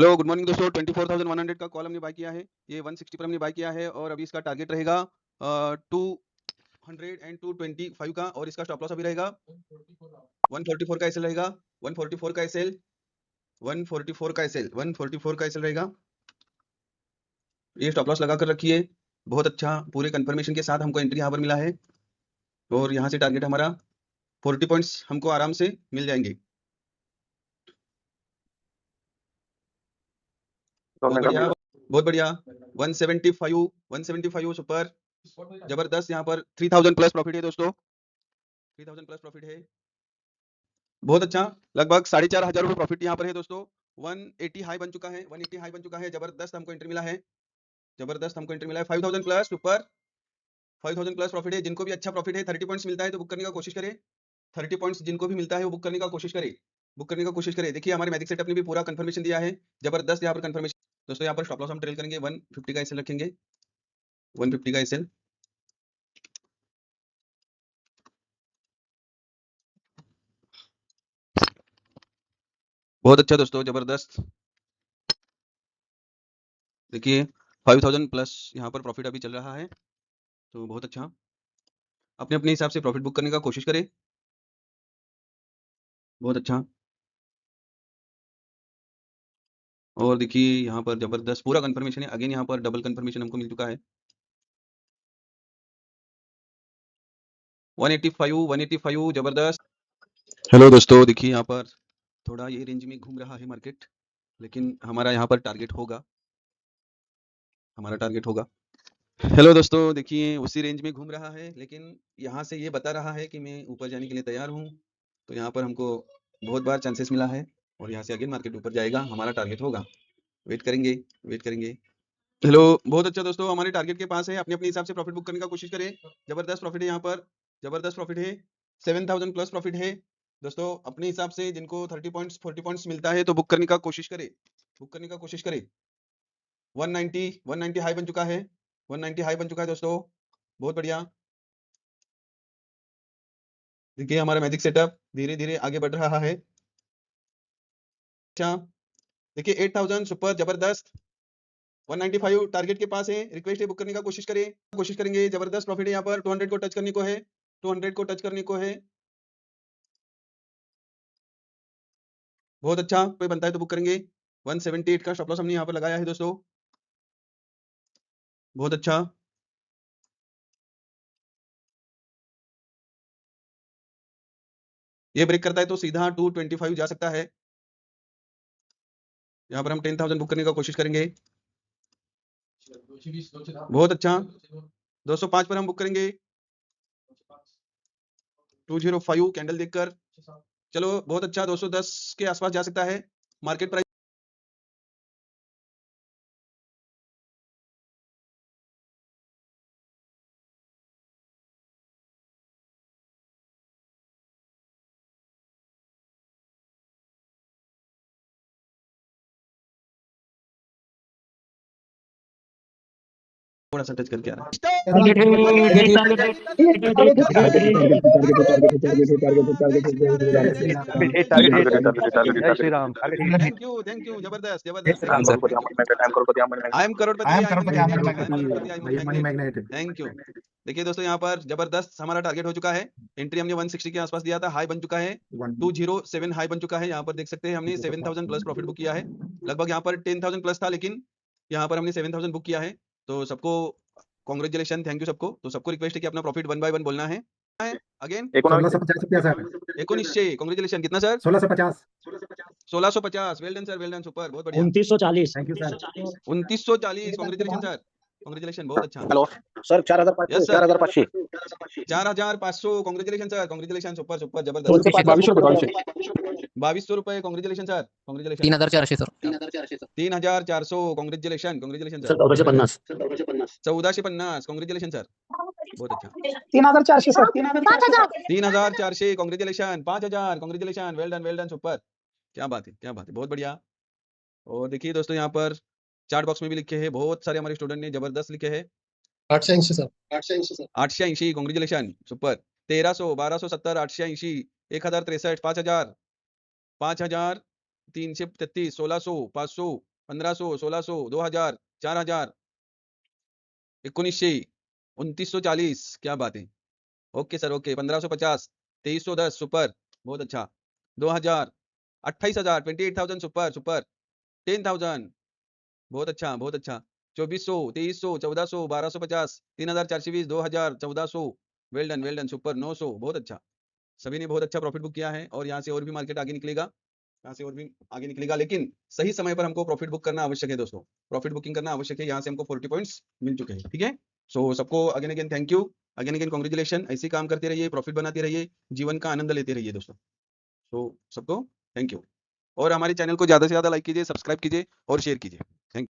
Hello good morning दोस्तों, 24,100 का call हमने बाय किया है। ये 160 पर हमने बाय किया है और अभी इसका टारगेट रहेगा 200 एंड 225 का, और इसका स्टॉप लॉस अभी रहेगा 144 का एसएल रहेगा। 144 का एसएल 144 का एसएल 144 का एसएल रहेगा। ये स्टॉप लॉस लगा कर रखिए। बहुत अच्छा, पूरे कंफर्मेशन के साथ हमको एंट्री यहाँ पर मिला है और यहाँ से टारगेट हमारा 40 पॉइंट्स हमको आराम से मिल जाएंगे। बहुत बढ़िया, बहुत बढ़िया। 175 सुपर, जबरदस्त। यहाँ पर 3000 प्लस प्रॉफिट है दोस्तों, 3000 प्लस प्रॉफिट है। बहुत अच्छा, लगभग 4,500 रुपये प्रॉफिट यहाँ पर है दोस्तों। 180 हाई बन चुका है, 180 हाई बन चुका है। जबरदस्त हमको एंट्री मिला है, जबरदस्त हमको एंट्री मिला है। 5000 प्लस सुपर, 5000 प्लस प्रॉफिट है। जिनको भी अच्छा प्रॉफिट है, 30 पॉइंट्स मिलता है तो बुक करने का कोशिश करें। 30 पॉइंट्स जिनको भी मिलता है वो बुक करने का कोशिश करें, बुक करने का कोशिश करें। देखिए हमारे मैजिक सेटअप ने भी पूरा कंफर्मेशन दिया है, जबरदस्त यहाँ पर कंफर्मेशन दोस्तों। यहाँ पर स्टॉप लॉस हम ट्रेल करेंगे, 150 का एसएल रखेंगे, 150 का एसएल। बहुत अच्छा दोस्तों, जबरदस्त। देखिए 5000 प्लस यहाँ पर प्रॉफिट अभी चल रहा है, तो बहुत अच्छा। अपने अपने हिसाब से प्रॉफिट बुक करने का कोशिश करें। बहुत अच्छा। और देखिए यहाँ पर जबरदस्त पूरा कंफर्मेशन है। अगेन यहाँ पर डबल कंफर्मेशन हमको मिल चुका है। 185 जबरदस्त। हेलो दोस्तों, देखिए यहाँ पर थोड़ा ये रेंज में घूम रहा है मार्केट, लेकिन हमारा यहाँ पर टारगेट होगा, हमारा टारगेट होगा। हेलो दोस्तों, देखिए उसी रेंज में घूम रहा है, लेकिन यहाँ से ये बता रहा है कि मैं ऊपर जाने के लिए तैयार हूँ। तो यहाँ पर हमको बहुत बार चांसेस मिला है और यहाँ से अगेन मार्केट ऊपर जाएगा, हमारा टारगेट होगा। वेट करेंगे, वेट करेंगे। हेलो, बहुत अच्छा दोस्तों, हमारे टारगेट के पास है। अपने अपने हिसाब से प्रॉफिट बुक करने का कोशिश करें। जबरदस्त प्रॉफिट है यहाँ पर, जबरदस्त प्रॉफिट है। 7000 प्लस प्रॉफिट है दोस्तों। अपने हिसाब से जिनको 30 पॉइंट्स 40 पॉइंट्स मिलता है तो बुक करने का कोशिश करें, बुक करने का कोशिश करें। 190 हाई बन चुका है, 190 हाई बन चुका है दोस्तों। बहुत बढ़िया। देखिए हमारा मैजिक सेटअप धीरे धीरे आगे बढ़ रहा है। अच्छा, देखिए 8000 सुपर, जबरदस्त। 195 टारगेट के पास है, रिक्वेस्ट है बुक करने का कोशिश करें, कोशिश करेंगे। जबरदस्त प्रॉफिट है यहाँ पर। 200 को टच करने को है, 200 को टच करने को है। बहुत अच्छा, कोई बनता है तो बुक करेंगे। 178 का स्टॉप लॉस हमने यहाँ पर लगाया है दोस्तों। बहुत अच्छा। ये ब्रेक करता है तो सीधा 225 जा सकता है। यहाँ पर हम 10,000 बुक करने का कोशिश करेंगे। बहुत अच्छा, 205 पर हम बुक करेंगे। 205 कैंडल देखकर, चलो बहुत अच्छा। 210 के आसपास जा सकता है मार्केट प्राइस। थोड़ा सा टच करके आ रहा जय श्री राम। थैंक यू, जबरदस्त जबरदस्त। I am Crorepati, money magnet. Thank you. देखिए दोस्तों यहाँ पर जबरदस्त हमारा टारगेट हो चुका है। एंट्री हमने 160 के आसपास दिया था, हाई बन चुका है 207 हाई बन चुका है। यहाँ पर देख सकते हैं हमने 7000 प्लस प्रॉफिट बुक किया है। लगभग यहाँ पर 10,000 प्लस था, लेकिन यहाँ पर हमने 7000 बुक किया है। तो सबको कॉन्ग्रेचुलेशन, थैंक यू सबको। तो सबको रिक्वेस्ट है कि अपना प्रॉफिट 1 बाय 1 बोलना है। Again 1650 sir, 1900, congratulation. कितना sir? 1650। 1650। Well done sir, well done, super, बहुत बढ़िया। 2940। Thank you sir. 2940, congratulation sir, congratulation, बहुत अच्छा। Hello sir, 4500। Yes sir, 4500। 4500, congratulation sir, congratulation, super super, जबरदस्त। 2200 रुपए, congratulation sir, congratulation. 3400 sir. 3400, congratulation, congratulation sir. 1450। 1450, congratulation sir, बहुत अच्छा। 3400 sir. 3400, congratulation. 5000, congratulation, well done, super. क्या बात है, क्या बात है, बहुत बढ़िया। और देखिए दोस्तों यहाँ पर चार्ट बॉक्स में भी लिखे हैं, बहुत सारे हमारे स्टूडेंट ने जबरदस्त लिखे हैं। 880 सर। 880, congratulation, super. 1300, 1270, 880, 1063, 5000, 5333, 1600, 500, 1500, 1600, 2000, 4000, 1900, 2940, क्या बात है। Okay sir, okay. 1550, 2310, सुपर, बहुत अच्छा। 2000, 28000, 28,000, सुपर सुपर। 10,000, बहुत अच्छा, बहुत अच्छा। 2400, 2300, 1400, 1250, 3420, 2000, 1400, वेल डन सुपर। 900, बहुत अच्छा। सभी ने बहुत अच्छा प्रॉफिट बुक किया है और यहाँ से और भी मार्केट आगे निकलेगा, यहाँ से और भी आगे निकलेगा, लेकिन सही समय पर हमको प्रॉफिट बुक करना आवश्यक है दोस्तों। प्रॉफिट बुकिंग करना आवश्यक है। यहाँ से हमको 40 पॉइंट्स मिल चुके हैं, ठीक है। सो सबको again again thank you, again again congratulation. ऐसे ही काम करते रहिए, प्रॉफिट बनाते रहिए, जीवन का आनंद लेते रहिए दोस्तों। सो सबको थैंक यू, और हमारे चैनल को ज़्यादा से ज़्यादा लाइक कीजिए, सब्सक्राइब कीजिए और शेयर कीजिए। थैंक